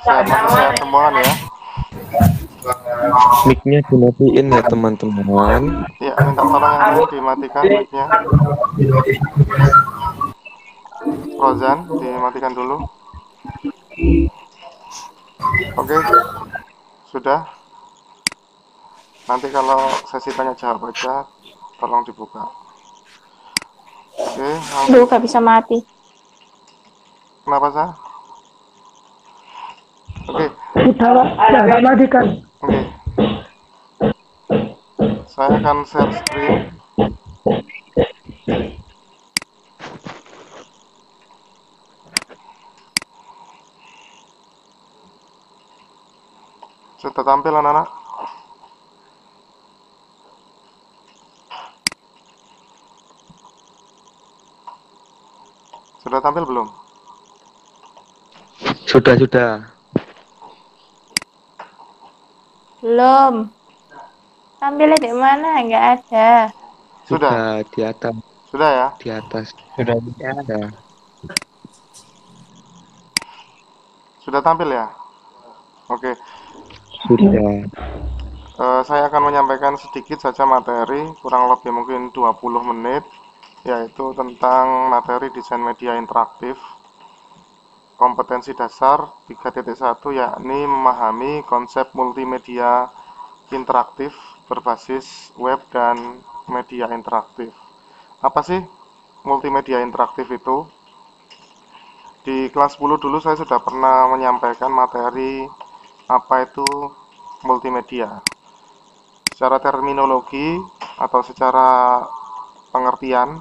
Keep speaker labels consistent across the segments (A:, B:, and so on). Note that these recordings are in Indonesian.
A: Sehat semua ya.
B: Mic-nya dimatiin ya teman-teman.
A: Ya, minta tolong yang lain dimatikan mic-nya. Rozan, dimatikan dulu. Oke, sudah. Nanti kalau sesi tanya jawab aja, tolong dibuka. Oke,
C: Duh, gak bisa mati.
A: Kenapa sah? Oke.
D: Udah matikan.
A: Oke. Saya akan share screen. Sudah tampil anak-anak? Sudah tampil belum?
B: Sudah.
C: Belum. Tampilnya di mana? Nggak ada.
A: Sudah.
B: Di atas.
A: Sudah ya?
B: Di atas. Sudah ada.
A: Sudah tampil ya? Oke.
B: Sudah.
A: Saya akan menyampaikan sedikit saja materi, kurang lebih mungkin 20 menit, yaitu tentang materi desain media interaktif. Kompetensi dasar 3.1 yakni memahami konsep multimedia interaktif berbasis web dan media interaktif. Apa sih multimedia interaktif itu? Di kelas 10 dulu saya sudah pernah menyampaikan materi apa itu multimedia. Secara terminologi atau secara pengertian,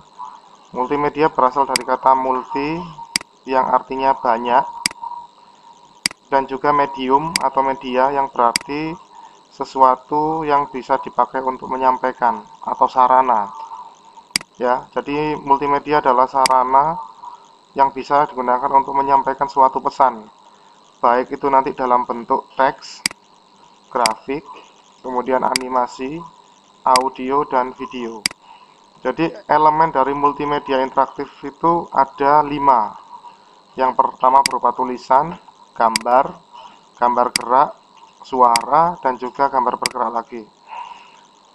A: multimedia berasal dari kata multi yang artinya banyak, dan juga medium atau media yang berarti sesuatu yang bisa dipakai untuk menyampaikan atau sarana. Ya, jadi multimedia adalah sarana yang bisa digunakan untuk menyampaikan suatu pesan, baik itu nanti dalam bentuk teks, grafik, kemudian animasi, audio, dan video. Jadi elemen dari multimedia interaktif itu ada 5. Yang pertama berupa tulisan, gambar gerak, suara, dan juga gambar bergerak lagi.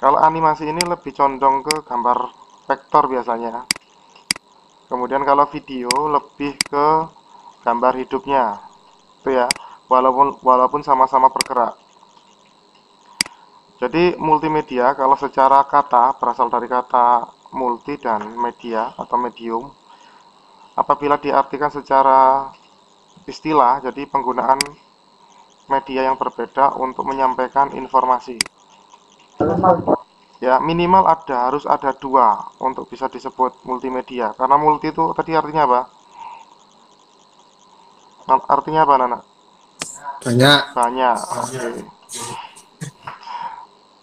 A: Kalau animasi ini lebih condong ke gambar vektor biasanya. Kemudian kalau video lebih ke gambar hidupnya. Itu ya, walaupun sama-sama bergerak. Jadi multimedia kalau secara kata berasal dari kata multi dan media atau medium. Apabila diartikan secara istilah, jadi penggunaan media yang berbeda untuk menyampaikan informasi. Ya, minimal harus ada 2 untuk bisa disebut multimedia. Karena multi itu tadi artinya apa? Artinya apa, Nana? Banyak. Oke.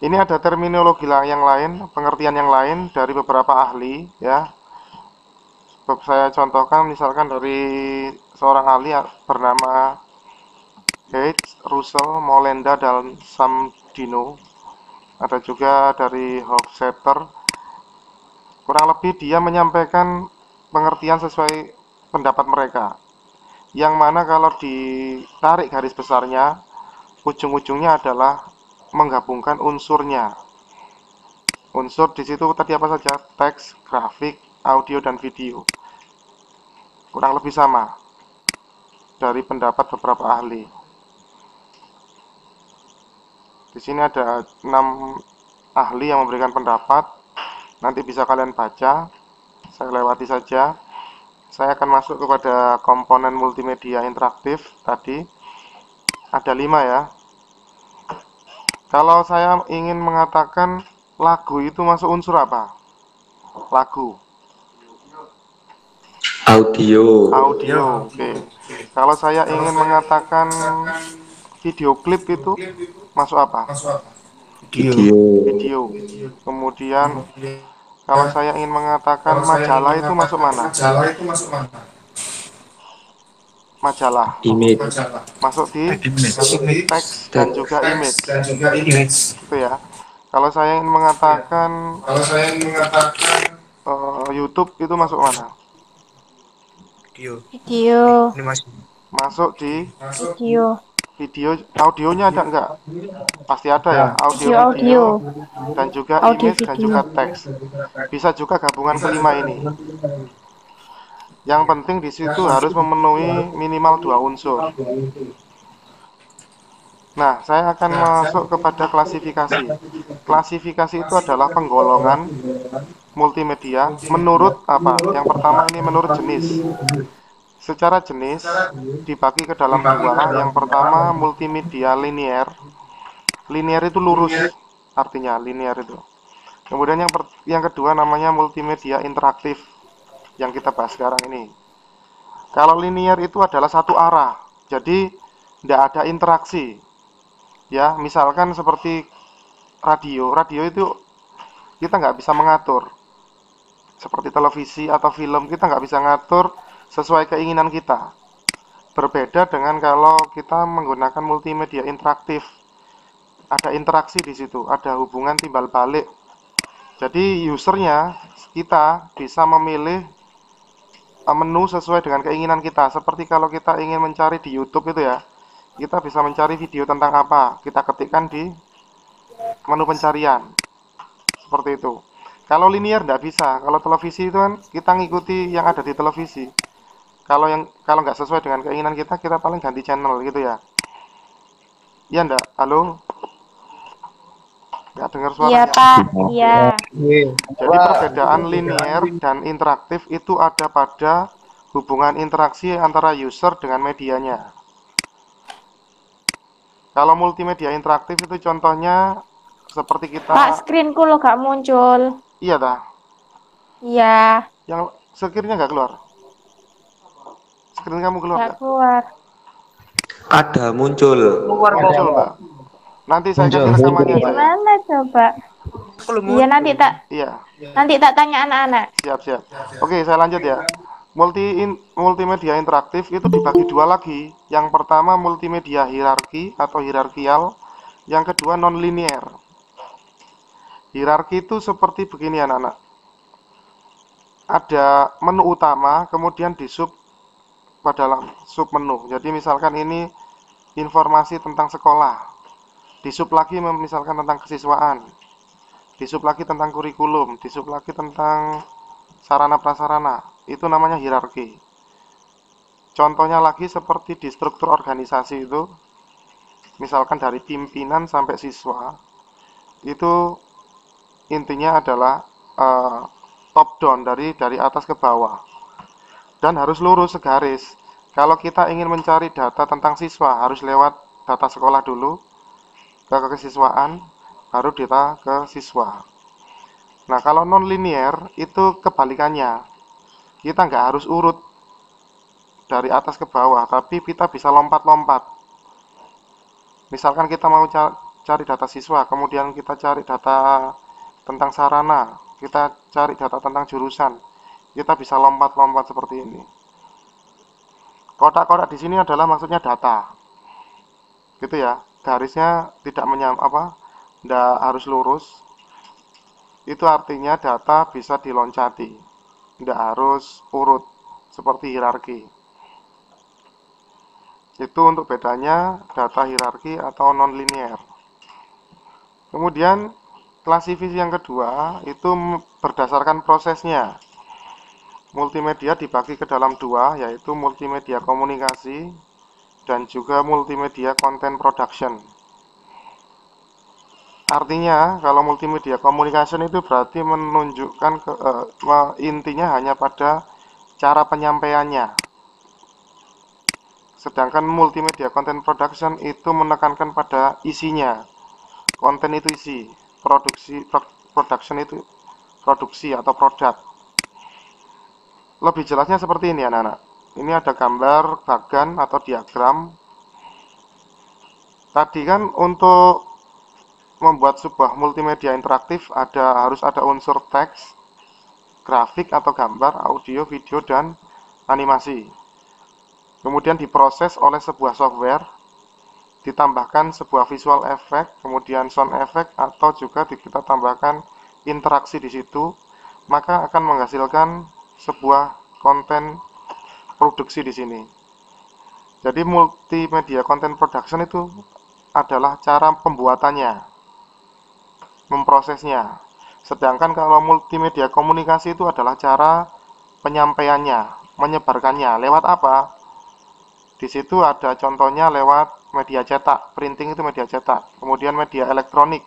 A: Ini ada terminologi yang lain, pengertian yang lain dari beberapa ahli, ya. Saya contohkan misalkan dari seorang ahli bernama Hayes, Russell, Molenda, dan Samdino. Ada juga dari Hofstetter. Kurang lebih dia menyampaikan pengertian sesuai pendapat mereka. Yang mana kalau ditarik garis besarnya, ujung-ujungnya adalah menggabungkan unsurnya. Unsur di situ tadi apa saja? Teks, grafik, audio, dan video. Kurang lebih sama dari pendapat beberapa ahli. Di sini ada 6 ahli yang memberikan pendapat. Nanti bisa kalian baca. Saya lewati saja. Saya akan masuk kepada komponen multimedia interaktif tadi. Ada 5 ya. Kalau saya ingin mengatakan lagu itu masuk unsur apa? Lagu.
B: Audio.
A: Oke. Kalau saya ingin mengatakan video klip itu masuk apa? Video. Kemudian kalau saya ingin mengatakan majalah itu masuk mana? Majalah.
B: Image.
A: Masuk di teks dan juga image. Itu ya. Kalau saya ingin mengatakan YouTube itu masuk mana?
C: Video.
A: Masuk di
C: Video.
A: video. Audionya ada enggak? Pasti ada ya, audio
C: Video audio.
A: dan juga
C: Audio
A: image dan
C: video.
A: juga teks. Bisa juga gabungan kelima ini. Yang penting di situ harus memenuhi minimal 2 unsur. Nah, saya akan masuk kepada klasifikasi. Klasifikasi itu adalah penggolongan multimedia menurut apa? Yang pertama ini menurut jenis. Secara jenis dibagi ke dalam dua. Yang pertama multimedia linear. Linear itu lurus, artinya linear itu. Kemudian yang kedua namanya multimedia interaktif yang kita bahas sekarang ini. Kalau linear itu adalah satu arah, jadi tidak ada interaksi. Ya, misalkan seperti radio itu kita nggak bisa mengatur. Seperti televisi atau film, kita nggak bisa ngatur sesuai keinginan kita. Berbeda dengan kalau kita menggunakan multimedia interaktif. Ada interaksi di situ, ada hubungan timbal balik. Jadi usernya, kita bisa memilih menu sesuai dengan keinginan kita. Seperti kalau kita ingin mencari di YouTube itu ya, kita bisa mencari video tentang apa, kita ketikkan di menu pencarian. Seperti itu. Kalau linear tidak bisa. Kalau televisi itu kan kita ngikuti yang ada di televisi. Kalau nggak sesuai dengan keinginan kita, kita paling ganti channel gitu ya. Iya enggak? Halo? Nggak dengar suaranya?
C: Iya, Pak. Iya.
A: Jadi perbedaan linear dan interaktif itu ada pada hubungan interaksi antara user dengan medianya. Kalau multimedia interaktif itu contohnya seperti kita...
C: Pak, screenku lo gak muncul.
A: Iya dah.
C: Iya.
A: Yang screen-nya nggak keluar. Screen kamu keluar
C: Gak
A: nggak?
C: keluar.
B: Ada muncul.
A: Muncul Mbak. Nanti saya kasih rekamannya aja ya.
C: Mana coba? Iya,
A: Iya,
C: nanti tak tanya anak-anak.
A: siap. Oke, saya lanjut ya. Multimedia interaktif itu dibagi dua lagi. Yang pertama multimedia hierarki atau hierarkial. Yang kedua non-linear. Hierarki itu seperti begini anak-anak. Ada menu utama, kemudian di sub dalam sub menu. Jadi misalkan ini informasi tentang sekolah. Di sub lagi misalkan tentang kesiswaan. Di sub lagi tentang kurikulum. Di sub lagi tentang sarana prasarana. Itu namanya hierarki. Contohnya lagi seperti di struktur organisasi itu, misalkan dari pimpinan sampai siswa, itu intinya adalah top down, dari atas ke bawah, dan harus lurus segaris. Kalau kita ingin mencari data tentang siswa, harus lewat data sekolah dulu ke kesiswaan, baru data ke siswa. Nah, kalau non linear itu kebalikannya. Kita nggak harus urut dari atas ke bawah, tapi kita bisa lompat-lompat. Misalkan kita mau cari data siswa, kemudian kita cari data tentang sarana, kita cari data tentang jurusan, kita bisa lompat-lompat seperti ini. Kotak-kotak di sini adalah maksudnya data, gitu ya. Garisnya tidak tidak harus lurus. Itu artinya data bisa diloncati. Tidak harus urut seperti hierarki. Itu untuk bedanya data hierarki atau non-linear. Kemudian klasifikasi yang kedua itu berdasarkan prosesnya. Multimedia dibagi ke dalam dua, yaitu multimedia komunikasi dan juga multimedia content production. Artinya, kalau multimedia communication itu berarti menunjukkan intinya hanya pada cara penyampaiannya. Sedangkan multimedia content production itu menekankan pada isinya. Konten itu isi, production itu produksi atau produk. Lebih jelasnya seperti ini anak-anak. Ini ada gambar bagan atau diagram. Tadi kan untuk membuat sebuah multimedia interaktif harus ada unsur teks, grafik atau gambar, audio, video, dan animasi. Kemudian diproses oleh sebuah software, ditambahkan sebuah visual effect, kemudian sound effect, atau juga kita tambahkan interaksi di situ, maka akan menghasilkan sebuah konten produksi di sini. Jadi multimedia content production itu adalah cara pembuatannya, memprosesnya. Sedangkan kalau multimedia komunikasi itu adalah cara penyampaiannya, menyebarkannya. Lewat apa? Di situ ada contohnya lewat media cetak, printing itu media cetak. Kemudian media elektronik,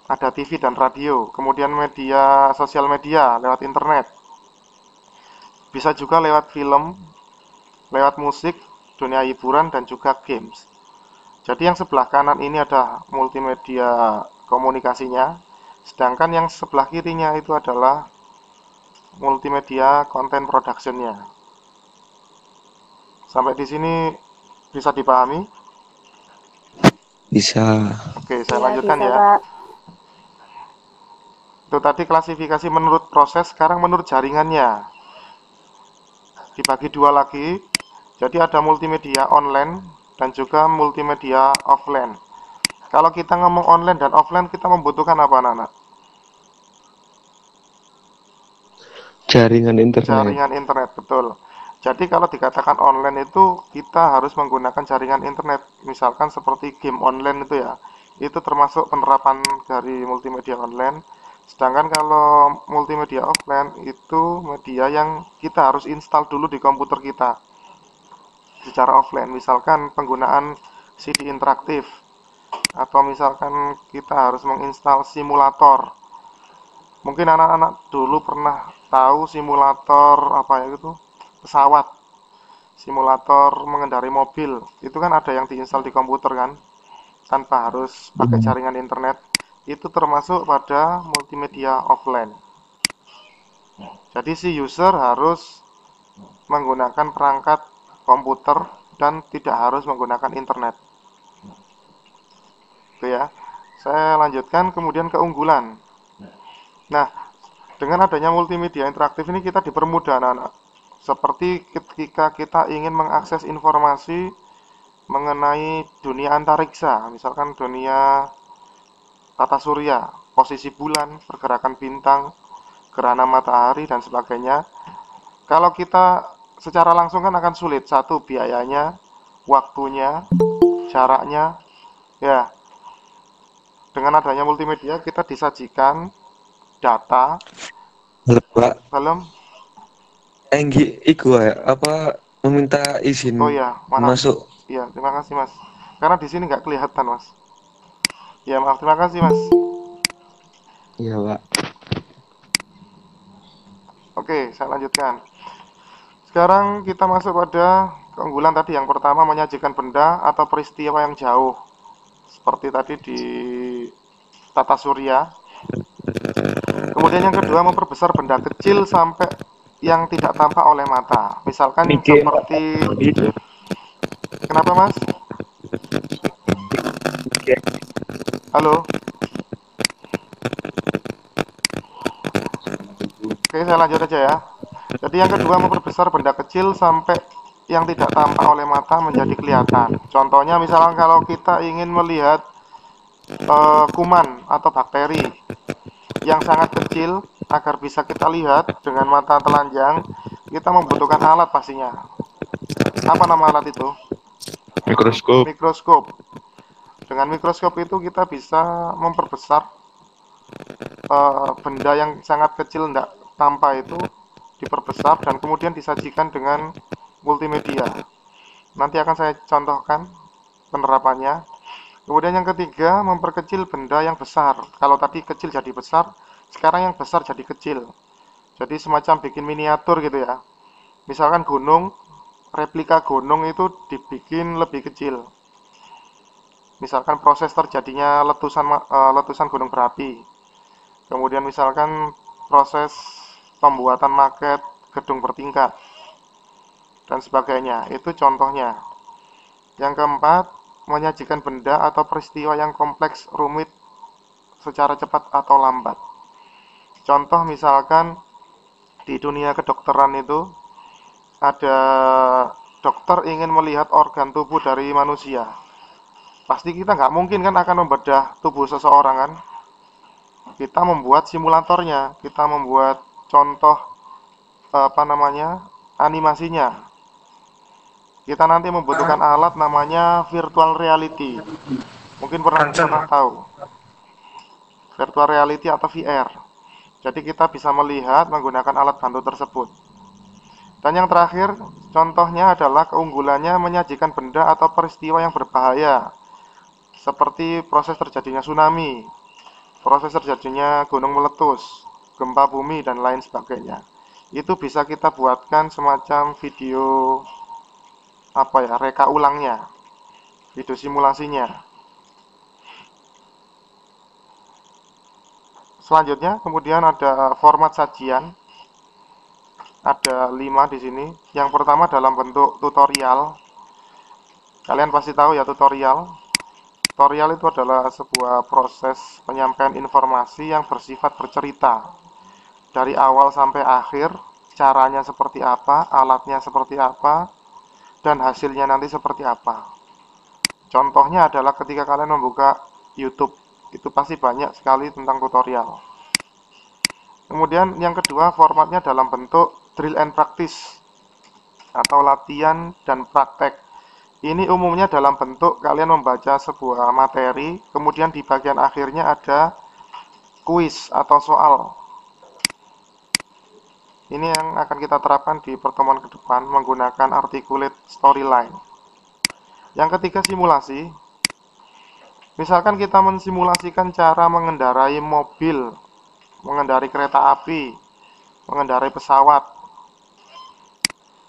A: ada TV dan radio. Kemudian media sosial media lewat internet. Bisa juga lewat film, lewat musik, dunia hiburan, dan juga games. Jadi yang sebelah kanan ini ada multimedia komunikasinya, sedangkan yang sebelah kirinya itu adalah multimedia content productionnya. Sampai di sini bisa dipahami?
B: Bisa.
A: Oke, saya
C: Iya,
A: lanjutkan
C: bisa,
A: ya.
C: Pak.
A: Itu tadi klasifikasi menurut proses, sekarang menurut jaringannya. Dibagi dua lagi, jadi ada multimedia online dan juga multimedia offline. Kalau kita ngomong online dan offline, kita membutuhkan apa, anak-anak?
B: Jaringan internet.
A: Jaringan internet, betul. Jadi kalau dikatakan online itu kita harus menggunakan jaringan internet. Misalkan seperti game online itu ya, itu termasuk penerapan dari multimedia online. Sedangkan kalau multimedia offline itu media yang kita harus install dulu di komputer kita secara offline. Misalkan penggunaan CD interaktif, atau misalkan kita harus menginstal simulator. Mungkin anak-anak dulu pernah tahu simulator apa ya itu, pesawat, simulator mengendarai mobil. Itu kan ada yang diinstal di komputer kan, tanpa harus pakai jaringan internet. Itu termasuk pada multimedia offline. Jadi si user harus menggunakan perangkat komputer dan tidak harus menggunakan internet. Itu ya. Saya lanjutkan kemudian keunggulan. Nah, dengan adanya multimedia interaktif ini kita dipermudah, anak-anak. Seperti ketika kita ingin mengakses informasi mengenai dunia antariksa, misalkan dunia tata surya, posisi bulan, pergerakan bintang, gerhana matahari, dan sebagainya. Kalau kita secara langsung kan akan sulit. Satu, biayanya, waktunya, jaraknya. Ya, dengan adanya multimedia kita disajikan data
B: Halo, Pak.
A: dalam.
B: Iku ya, apa meminta izin
A: Oh ya, maaf.
B: masuk.
A: Ya, terima kasih Mas. Karena di sini nggak kelihatan Mas. Ya maaf, terima kasih Mas.
B: Iya, Pak.
A: Oke, saya lanjutkan. Sekarang kita masuk pada keunggulan tadi. Yang pertama, menyajikan benda atau peristiwa yang jauh, seperti tadi di tata surya. Kemudian yang kedua, memperbesar benda kecil sampai yang tidak tampak oleh mata. Misalkan seperti, kenapa Mas? Halo? Oke, saya lanjut aja ya. Jadi yang kedua, memperbesar benda kecil sampai yang tidak tampak oleh mata menjadi kelihatan. Contohnya misalnya kalau kita ingin melihat kuman atau bakteri yang sangat kecil agar bisa kita lihat dengan mata telanjang, kita membutuhkan alat pastinya. Apa nama alat itu?
B: Mikroskop.
A: Mikroskop. Dengan mikroskop itu kita bisa memperbesar benda yang sangat kecil tidak tampak itu, diperbesar dan kemudian disajikan dengan multimedia. Nanti akan saya contohkan penerapannya. Kemudian yang ketiga, memperkecil benda yang besar. Kalau tadi kecil jadi besar, sekarang yang besar jadi kecil. Jadi semacam bikin miniatur gitu ya. Misalkan gunung, replika gunung itu dibikin lebih kecil. Misalkan proses terjadinya letusan gunung berapi. Kemudian misalkan proses pembuatan maket gedung bertingkat dan sebagainya. Itu contohnya. Yang keempat, menyajikan benda atau peristiwa yang kompleks, rumit secara cepat atau lambat. Contoh misalkan di dunia kedokteran itu ada dokter ingin melihat organ tubuh dari manusia. Pasti kita nggak mungkin kan akan membedah tubuh seseorang kan. kita membuat simulatornya, kita membuat contoh animasinya. Kita nanti membutuhkan alat namanya virtual reality. Mungkin pernah tahu virtual reality atau VR. Jadi kita bisa melihat menggunakan alat bantu tersebut. Dan yang terakhir, contohnya adalah keunggulannya menyajikan benda atau peristiwa yang berbahaya, seperti proses terjadinya tsunami, proses terjadinya gunung meletus, gempa bumi, dan lain sebagainya. Itu bisa kita buatkan semacam video reka ulangnya, video simulasinya. Selanjutnya, kemudian ada format sajian. Ada 5 di sini. Yang pertama dalam bentuk tutorial. Kalian pasti tahu ya tutorial. Tutorial itu adalah sebuah proses penyampaian informasi yang bersifat bercerita. Dari awal sampai akhir, caranya seperti apa, alatnya seperti apa, dan hasilnya nanti seperti apa. Contohnya adalah ketika kalian membuka YouTube, itu pasti banyak sekali tentang tutorial. Kemudian yang kedua, formatnya dalam bentuk drill and practice atau latihan dan praktek. Ini umumnya dalam bentuk kalian membaca sebuah materi, kemudian di bagian akhirnya ada kuis atau soal. Ini yang akan kita terapkan di pertemuan ke depan menggunakan articulate storyline. Yang ketiga, simulasi. Misalkan kita mensimulasikan cara mengendarai mobil, mengendarai kereta api, mengendarai pesawat.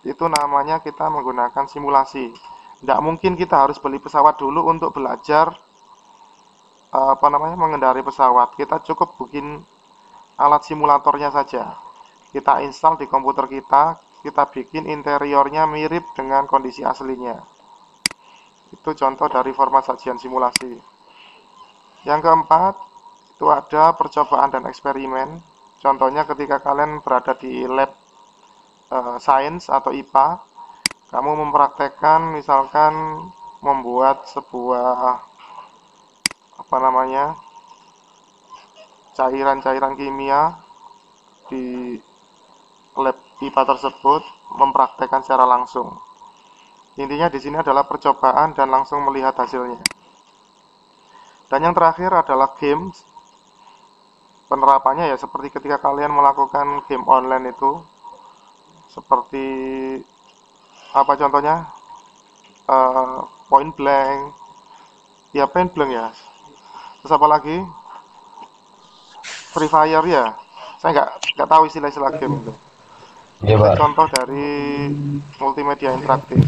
A: Itu namanya kita menggunakan simulasi. Tidak mungkin kita harus beli pesawat dulu untuk belajar mengendarai pesawat. Kita cukup bikin alat simulatornya saja. Kita install di komputer kita bikin interiornya mirip dengan kondisi aslinya. Itu contoh dari format sajian simulasi. Yang keempat, itu ada percobaan dan eksperimen. Contohnya ketika kalian berada di lab sains atau IPA, kamu mempraktekkan misalkan membuat sebuah cairan-cairan kimia di lab IPA tersebut, mempraktekkan secara langsung. Intinya di sini adalah percobaan dan langsung melihat hasilnya. Dan yang terakhir adalah games. Penerapannya ya seperti ketika kalian melakukan game online itu, seperti apa contohnya, point blank ya, point blank ya, terus apa lagi, Free Fire ya, saya nggak tahu istilah-istilah game itu.
B: Iya, Pak.
A: Contoh dari multimedia interaktif.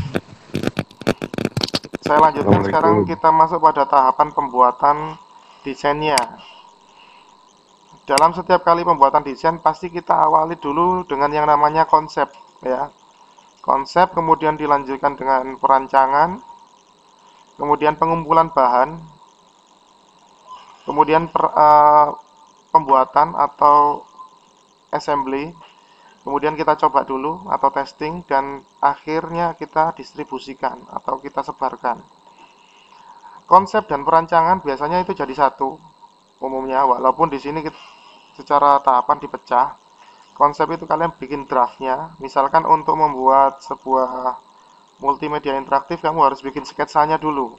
A: Saya lanjutkan sekarang, kita masuk pada tahapan pembuatan desainnya. Dalam setiap kali pembuatan desain pasti kita awali dulu dengan yang namanya konsep ya. Konsep kemudian dilanjutkan dengan perancangan, kemudian pengumpulan bahan, kemudian pembuatan atau assembly, kemudian kita coba dulu atau testing, dan akhirnya kita distribusikan atau kita sebarkan. Konsep dan perancangan biasanya itu jadi satu umumnya, walaupun di sini secara tahapan dipecah. Konsep itu kalian bikin draftnya. Misalkan untuk membuat sebuah multimedia interaktif, kamu harus bikin sketsanya dulu.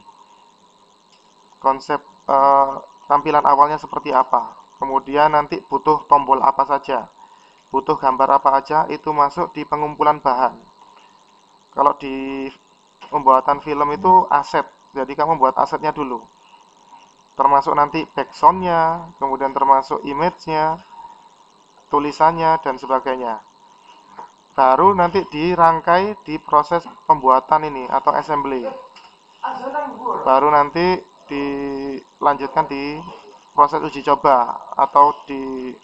A: Konsep tampilan awalnya seperti apa. Kemudian nanti butuh tombol apa saja, butuh gambar apa aja, itu masuk di pengumpulan bahan. Kalau di pembuatan film itu aset, jadi kamu buat asetnya dulu, termasuk nanti backsoundnya, kemudian termasuk image-nya, tulisannya, dan sebagainya. Baru nanti dirangkai di proses pembuatan ini atau assembly. Baru nanti dilanjutkan di proses uji coba atau di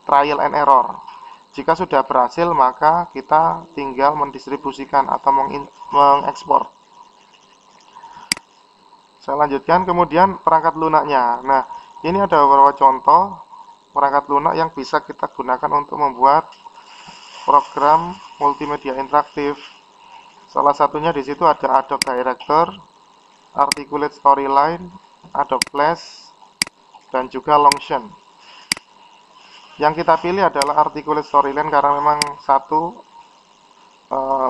A: trial and error. Jika sudah berhasil, maka kita tinggal mendistribusikan atau mengekspor. Saya lanjutkan, kemudian perangkat lunaknya. Nah, ini ada beberapa contoh perangkat lunak yang bisa kita gunakan untuk membuat program multimedia interaktif. Salah satunya di situ ada Adobe Director, Articulate Storyline, Adobe Flash, dan juga Longshan. Yang kita pilih adalah articulate storyline karena memang satu,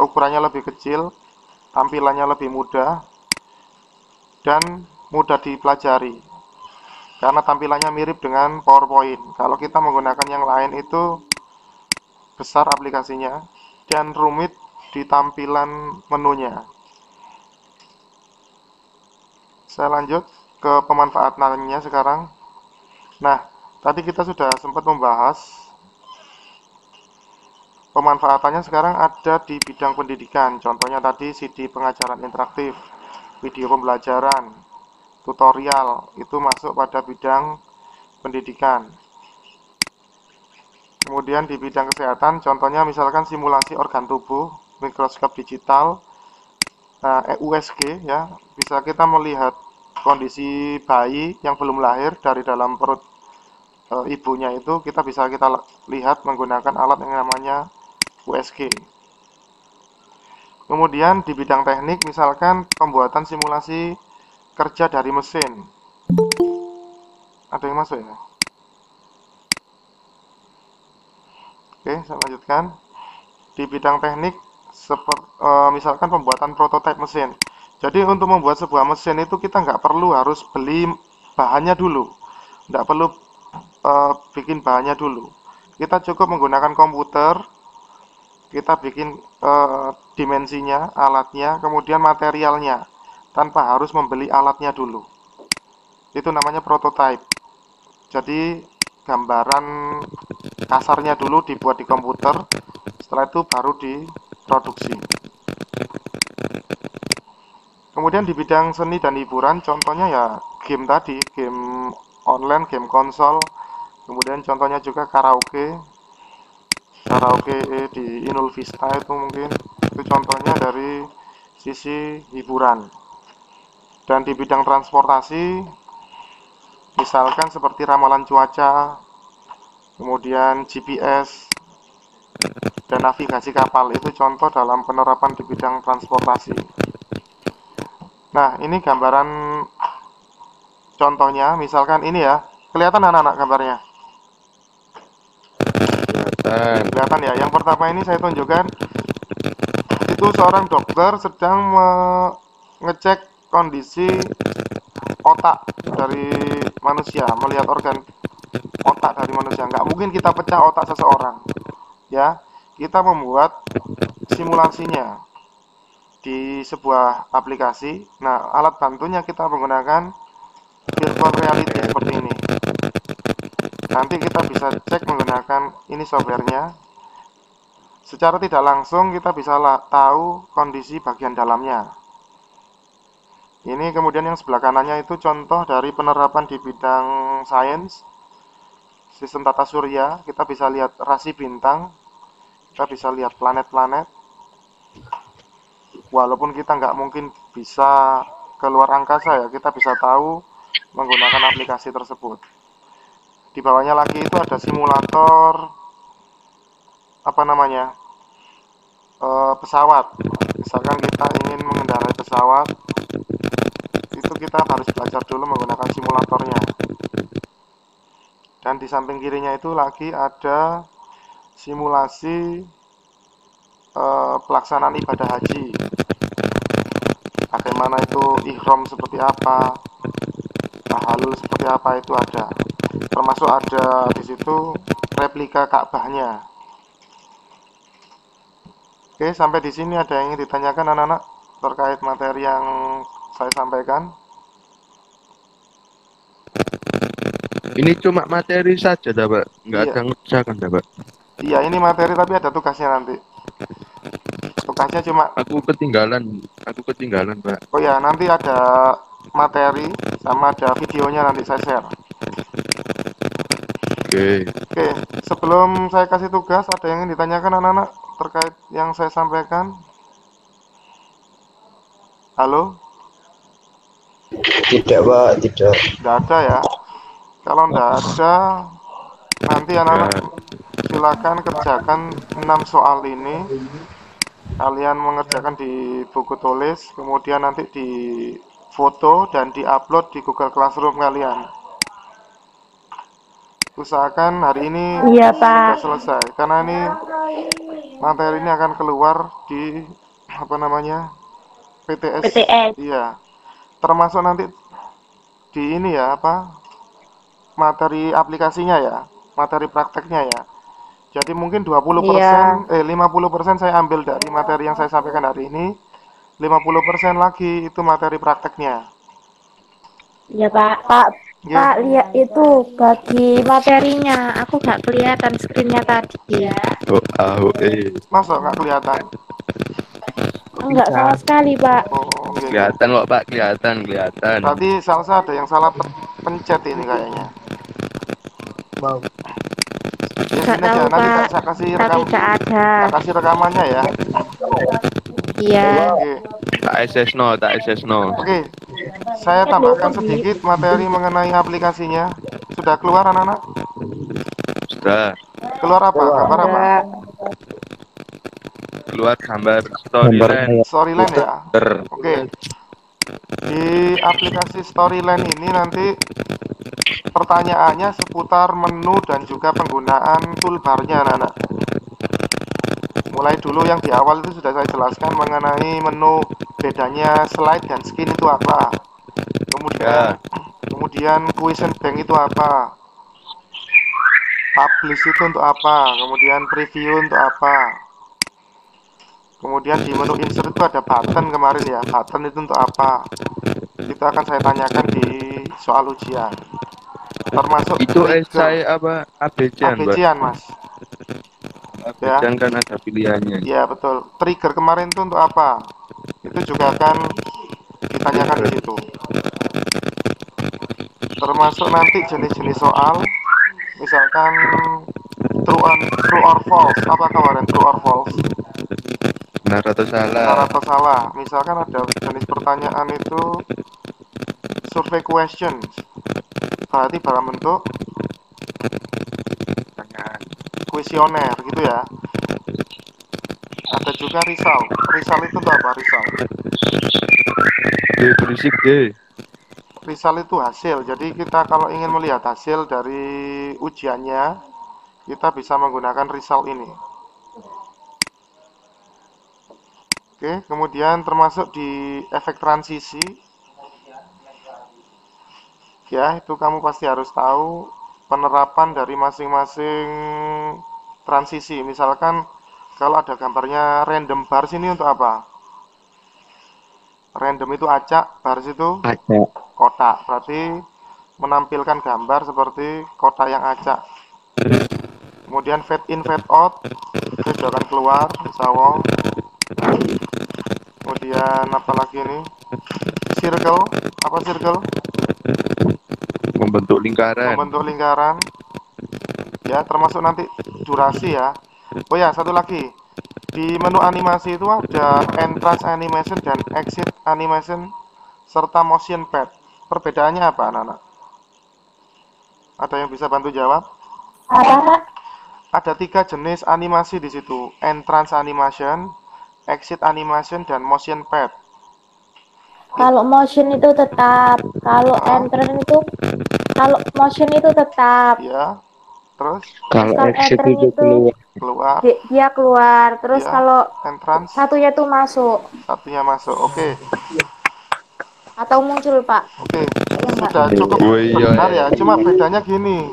A: ukurannya lebih kecil, tampilannya lebih mudah, dan mudah dipelajari. Karena tampilannya mirip dengan PowerPoint. Kalau kita menggunakan yang lain itu besar aplikasinya dan rumit di tampilan menunya. Saya lanjut ke pemanfaatannya sekarang. Nah, tadi kita sudah sempat membahas pemanfaatannya. Sekarang ada di bidang pendidikan. Contohnya tadi CD pengajaran interaktif, video pembelajaran, tutorial, itu masuk pada bidang pendidikan. Kemudian di bidang kesehatan, contohnya misalkan simulasi organ tubuh, mikroskop digital, USG ya, bisa kita melihat kondisi bayi yang belum lahir dari dalam perut ibunya, itu kita lihat menggunakan alat yang namanya USG. Kemudian di bidang teknik, misalkan pembuatan simulasi kerja dari mesin. Ada yang masuk ya? Oke, saya lanjutkan. Di bidang teknik, misalkan pembuatan prototipe mesin. Jadi untuk membuat sebuah mesin itu kita nggak perlu harus beli bahannya dulu, nggak perlu bikin bahannya dulu. Kita cukup menggunakan komputer, kita bikin dimensinya, alatnya, kemudian materialnya, tanpa harus membeli alatnya dulu. Itu namanya prototype. Jadi gambaran kasarnya dulu dibuat di komputer, setelah itu baru diproduksi. Kemudian di bidang seni dan hiburan, contohnya ya game tadi, game online, game konsol. Kemudian contohnya juga karaoke di Inul Vista itu mungkin. Itu contohnya dari sisi hiburan. Dan di bidang transportasi, misalkan seperti ramalan cuaca, kemudian GPS, dan navigasi kapal, itu contoh dalam penerapan di bidang transportasi. Nah, ini gambaran contohnya, misalkan ini ya, kelihatan anak-anak gambarnya? Kelihatan ya. Yang pertama ini saya tunjukkan, itu seorang dokter sedang mengecek kondisi otak dari manusia, melihat organ otak dari manusia. Nggak mungkin kita pecah otak seseorang, ya. Kita membuat simulasinya di sebuah aplikasi. Nah, alat bantunya kita menggunakan virtual reality seperti ini. Nanti kita bisa cek menggunakan ini softwarenya. Secara tidak langsung kita bisa tahu kondisi bagian dalamnya. Ini kemudian yang sebelah kanannya itu contoh dari penerapan di bidang sains, sistem tata surya. Kita bisa lihat rasi bintang, kita bisa lihat planet-planet. Walaupun kita nggak mungkin bisa keluar angkasa ya, kita bisa tahu menggunakan aplikasi tersebut. Di bawahnya lagi itu ada simulator pesawat. Misalkan kita ingin mengendarai pesawat, itu kita harus belajar dulu menggunakan simulatornya. Dan di samping kirinya itu lagi ada simulasi pelaksanaan ibadah haji. Bagaimana itu ihram seperti apa, tahalul seperti apa, itu ada. Termasuk ada di situ replika Ka'bahnya. Oke, sampai di sini ada yang ingin ditanyakan anak-anak terkait materi yang saya sampaikan?
B: Ini cuma materi saja, Pak. Nggak
A: Iya.
B: ada ngerjakan, Pak.
A: Iya, ini materi tapi ada tugasnya nanti. Tugasnya cuma,
B: Aku ketinggalan, Pak.
A: oh ya, nanti ada materi sama ada videonya, nanti saya share.
B: Oke.
A: Oke, sebelum saya kasih tugas, ada yang ingin ditanyakan anak-anak terkait yang saya sampaikan? Halo?
E: Tidak, Pak, tidak.
A: Tidak ada ya? Kalau tidak ada, nanti anak-anak silakan kerjakan 6 soal ini. Kalian mengerjakan di buku tulis, kemudian nanti di foto dan di-upload di Google Classroom kalian. usahakan hari ini
C: Iya,
A: sudah
C: Pak.
A: selesai, karena ini materi ini akan keluar di apa namanya PTS.
C: PTS.
A: Iya, termasuk nanti di ini ya apa materi aplikasinya ya, materi prakteknya ya. Jadi mungkin 20%,
C: Iya.
A: 50% saya ambil dari materi yang saya sampaikan hari ini, 50% lagi itu materi prakteknya.
C: Iya, Pak. Pak,
A: Ya,
C: lihat itu bagi materinya. Aku nggak kelihatan screen-nya tadi.
B: Oh,
A: masa nggak kelihatan?
C: Enggak sama sekali, Pak.
A: Oh, iya, iya.
B: kelihatan kok Pak, kelihatan.
A: Berarti salsa ada yang salah pencet ini kayaknya. Ya
C: Nggak
A: gini
C: tahu,
A: aja, nanti
C: Pak.
A: saya kasih
C: Tapi nggak ada.
A: tak kasih rekamannya ya.
C: Iya.
A: Oke,
B: Tak SS no.
A: oke. Saya tambahkan sedikit materi mengenai aplikasinya. Sudah keluar anak-anak?
B: Sudah
A: Keluar apa? Gambar apa?
C: Enggak.
B: keluar gambar storyline.
A: Storyline ya. Oke. Di aplikasi Storyline ini nanti pertanyaannya seputar menu dan juga penggunaan toolbarnya anak-anak. Mulai dulu yang di awal itu sudah saya jelaskan mengenai menu, bedanya slide dan skin itu apa. Kemudian question bank itu apa, publish itu untuk apa, kemudian preview untuk apa. Kemudian di menu insert itu ada button kemarin ya, button itu untuk apa. Itu akan saya tanyakan di soal ujian. Termasuk
B: Itu
A: trigger.
B: esai apa ABC-an, Mbak?
A: ABC-an, Mas. Ya.
B: ABC-an kan ada pilihannya.
A: Ya, betul. Trigger kemarin itu untuk apa? Itu juga akan ditanyakan di situ. Termasuk nanti jenis-jenis soal, misalkan true or false. Apa kemarin true or false?
B: Benar atau
A: Benar
B: salah?
A: atau salah. Misalkan ada jenis pertanyaan itu survey questions. Berarti dalam bentuk
B: Pertanyaan.
A: kuesioner gitu ya. Ada juga result. Result itu untuk apa? Result.
B: D berisik D.
A: Result itu hasil. Jadi kita kalau ingin melihat hasil dari ujiannya, kita bisa menggunakan result ini. Oke, kemudian termasuk di efek transisi. Ya, itu kamu pasti harus tahu penerapan dari masing-masing transisi. Misalkan kalau ada gambarnya random bars ini untuk apa? Random itu acak, bars itu kotak. Berarti menampilkan gambar seperti kotak yang acak. Kemudian fade in, fade out, itu akan keluar, sawong. Kemudian apa lagi ini? Circle, apa circle?
B: Membentuk lingkaran.
A: Membentuk lingkaran. Ya, termasuk nanti durasi ya. Oh ya, satu lagi. Di menu animasi itu ada entrance animation dan exit animation serta motion pad. Perbedaannya apa, anak-anak? Ada yang bisa bantu jawab?
C: Apa, Pak?
A: Ada 3 jenis animasi di situ. Entrance animation, exit animation, dan motion pad.
C: Kalau motion itu tetap, kalau entrance itu, kalau motion itu tetap.
A: Ya. Terus
C: Terus kalau entrance itu
A: keluar.
C: dia keluar. Terus
A: Ya,
C: kalau
A: entrance
C: satunya itu masuk
A: satunya masuk. Oke.
C: atau muncul, Pak.
A: Oke.
C: Iya, Mbak.
A: Sudah cukup
B: Oh, iya,
A: benar ya.
B: iya.
A: Cuma bedanya gini.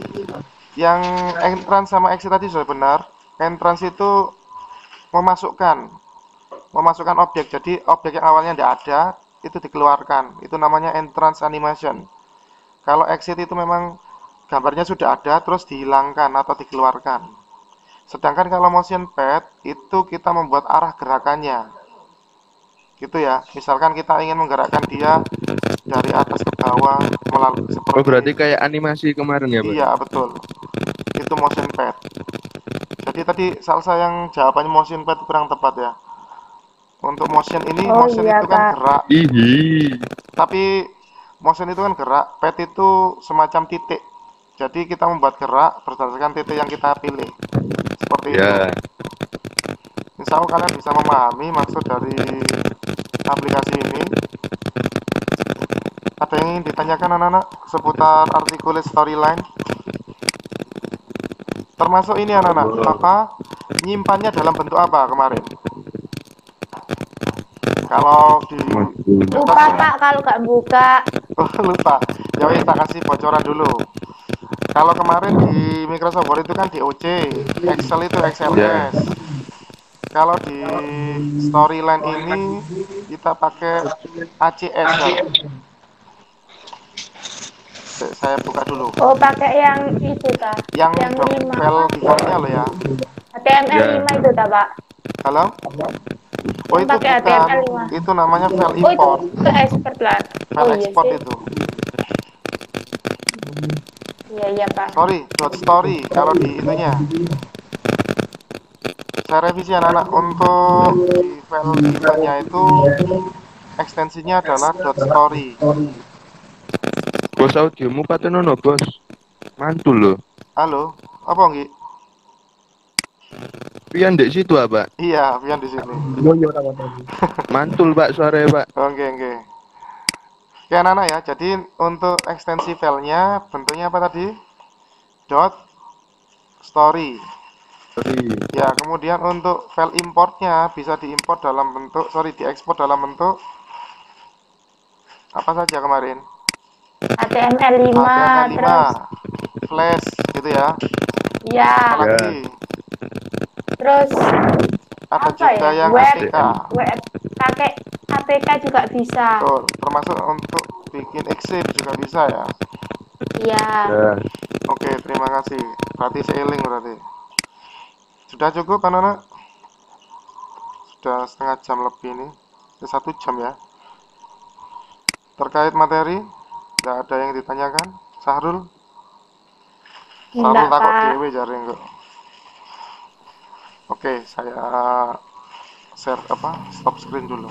A: Yang entrance sama exit tadi sudah benar. Entrance itu memasukkan objek. Jadi objek yang awalnya tidak ada itu dikeluarkan. Itu namanya entrance animation. Kalau exit itu memang gambarnya sudah ada terus dihilangkan atau dikeluarkan. Sedangkan kalau motion pad itu kita membuat arah gerakannya. Gitu ya. Misalkan kita ingin menggerakkan dia dari atas ke bawah melalui seperti
B: Oh, berarti
A: ini.
B: kayak animasi kemarin ya, Pak?
A: Iya, betul. Itu motion pad. Jadi tadi salsa yang jawabannya motion pad kurang tepat ya. Untuk motion ini,
C: Oh,
A: motion
C: iya,
A: itu kan
C: Pak.
A: gerak.
B: Ihi.
A: Tapi motion itu kan gerak, pad itu semacam titik. Jadi kita membuat gerak berdasarkan titik yang kita pilih. Seperti itu.
B: Ya.
A: Insya Allah kalian bisa memahami maksud dari aplikasi ini. Ada yang ingin ditanyakan anak-anak seputar articulate storyline? Termasuk ini anak-anak, apa? Nyimpannya dalam bentuk apa kemarin? Kalau di
C: Lupa Pak kalau nggak buka.
A: oh, lupa. Ya wis tak kasih bocoran dulu. Kalau kemarin di Microsoft Word itu kan DOC, Excel itu XLS. Kalau di Storyline ini kita pakai ACS kan. Saya buka dulu.
C: Oh pakai yang itu ta?
A: Yang
C: 5
A: file defaultnya loh ya.
C: HTML 5 itu ta Pak?
A: Halo? Oh
C: Yang
A: itu
C: pakai
A: bukan,
C: HTML 5.
A: itu namanya file
C: Oh itu
A: import.
C: ke expert lah.
A: File
C: Oh iya
A: export
C: sih.
A: itu.
C: Iya Pak.
A: Sorry, .story kalau di itunya. Saya revisi anak-anak untuk di file defaultnya itu ekstensinya adalah .story.
B: Bos audiomu patenono bos. Mantul loh.
A: Halo, apa nggih?
B: Pian dek situ apa?
A: Iya, Pian di sini.
B: Mantul pak suaranya pak.
A: Oke, oke. Oke, anak-anak ya. Jadi untuk ekstensi filenya bentuknya apa tadi? .story. Ya, kemudian untuk file importnya bisa diimport dalam bentuk, diekspor dalam bentuk apa saja kemarin?
C: HTML 5
A: HTML5,
C: terus
A: Flash gitu ya.
C: ya
A: Apalagi
C: terus
A: ada
C: apa
A: juga
C: ya?
A: yang
C: Web,
A: APK.
C: web pakai APK juga bisa.
A: Betul, termasuk untuk bikin Excel juga bisa ya.
C: Iya.
B: Ya.
A: Oke, terima kasih. Berarti seiling berarti. Sudah cukup anak-anak? Sudah setengah jam lebih ini. 1 jam ya. Terkait materi, tidak ada yang ditanyakan. Sahrul? Sahrul
C: Enggak
A: takut
C: Pak.
A: dewe jaring kok. Oke, saya share stop screen dulu.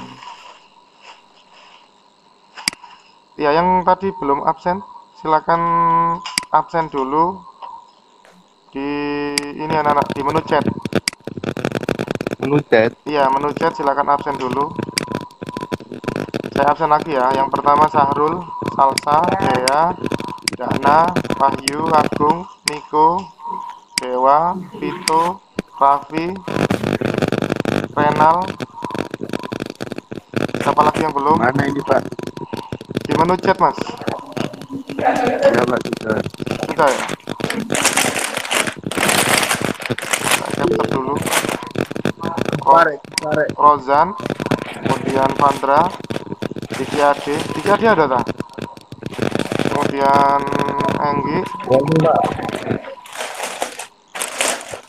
A: Ya, yang tadi belum absen, silakan absen dulu di ini anak-anak di menu chat.
B: Menu chat.
A: Iya, menu chat silakan absen dulu. Saya absen lagi ya. Yang pertama Sahrul, Salsa, Dea, Dana, Wahyu, Agung, Niko, Dewa, Vito, Raffi, Renal. Siapa lagi yang belum?
B: Mana ini pak?
A: Di menu chat mas.
B: Ya pak sudah.
A: Sudah ya. Saya capture dulu. Rozan, kemudian Vandra, Diki Ade. Diki Ade ada tak? Kemudian Enggi.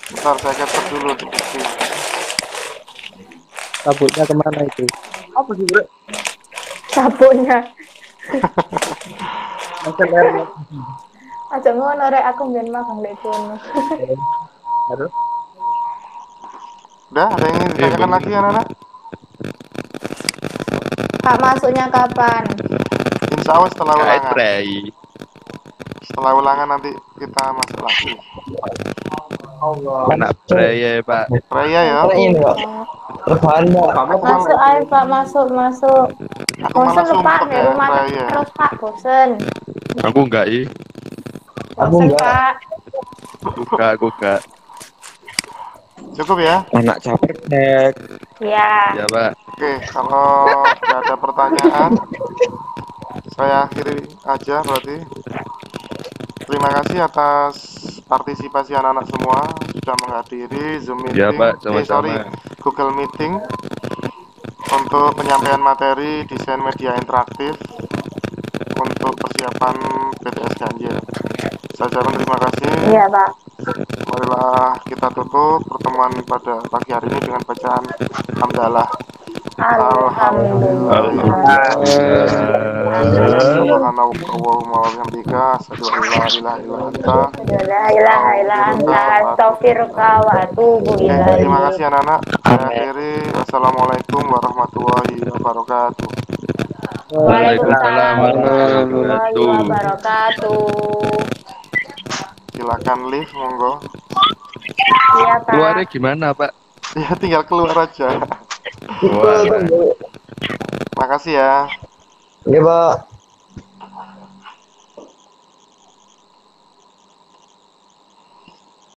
A: Bentar saya capture dulu Diki.
E: Sabutnya kemana itu? Apa sih bro?
C: Sabunnya.
E: Macam air.
C: Aja ngono rek aku mbiyen magang lek kono.
E: Aduh.
A: Udah, ada yang ingin ditanyakan lagi anak-anak?
C: Pak masuknya kapan?
A: Insya Allah setelah
B: Kait
A: ulangan.
B: prei.
A: Setelah ulangan nanti kita masuk lagi.
B: Anak prei ya pak.
A: Raya ya.
E: Ini Pak. Rebahan Pak.
C: Masuk ayo Pak, masuk.
A: Aku malah
C: Bosen lho Pak,
A: sumpah
C: di
A: ya,
C: rumah
A: Raya.
C: terus Pak, bosen.
B: Aku enggak i.
E: Aku
C: Bosen
E: enggak.
C: Pak.
B: Aku enggak.
A: Cukup ya?
E: Anak caper nek.
C: Ya.
B: Ya pak.
A: Oke, kalau nggak ada pertanyaan, saya akhiri aja berarti. Terima kasih atas partisipasi anak-anak semua sudah menghadiri Zoom meeting.
B: Ya pak, sama-sama.
A: Google Meeting untuk penyampaian materi desain media interaktif untuk persiapan BTS Ganjil. Saya ucapkan terima kasih.
C: Iya Pak.
A: Marilah kita tutup pertemuan pada pagi hari ini dengan bacaan hamdalah.
C: Alhamdulillah.
A: Subhanallahumma wa bihamdika asyhadu an la ilaha illa anta.
C: La ilaha illa anta astaghfiruka wa atubu
A: Oke, terima
C: ilaik.
A: kasih anak-anak. Saya akhiri. Wassalamualaikum warahmatullahi wabarakatuh.
C: Waalaikumsalam warahmatullahi wabarakatuh.
A: Silakan live monggo.
C: Iya Pak.
B: Keluarnya gimana pak?
A: Ya tinggal keluar aja.
B: Wah.
A: Makasih ya.
E: Iya Pak.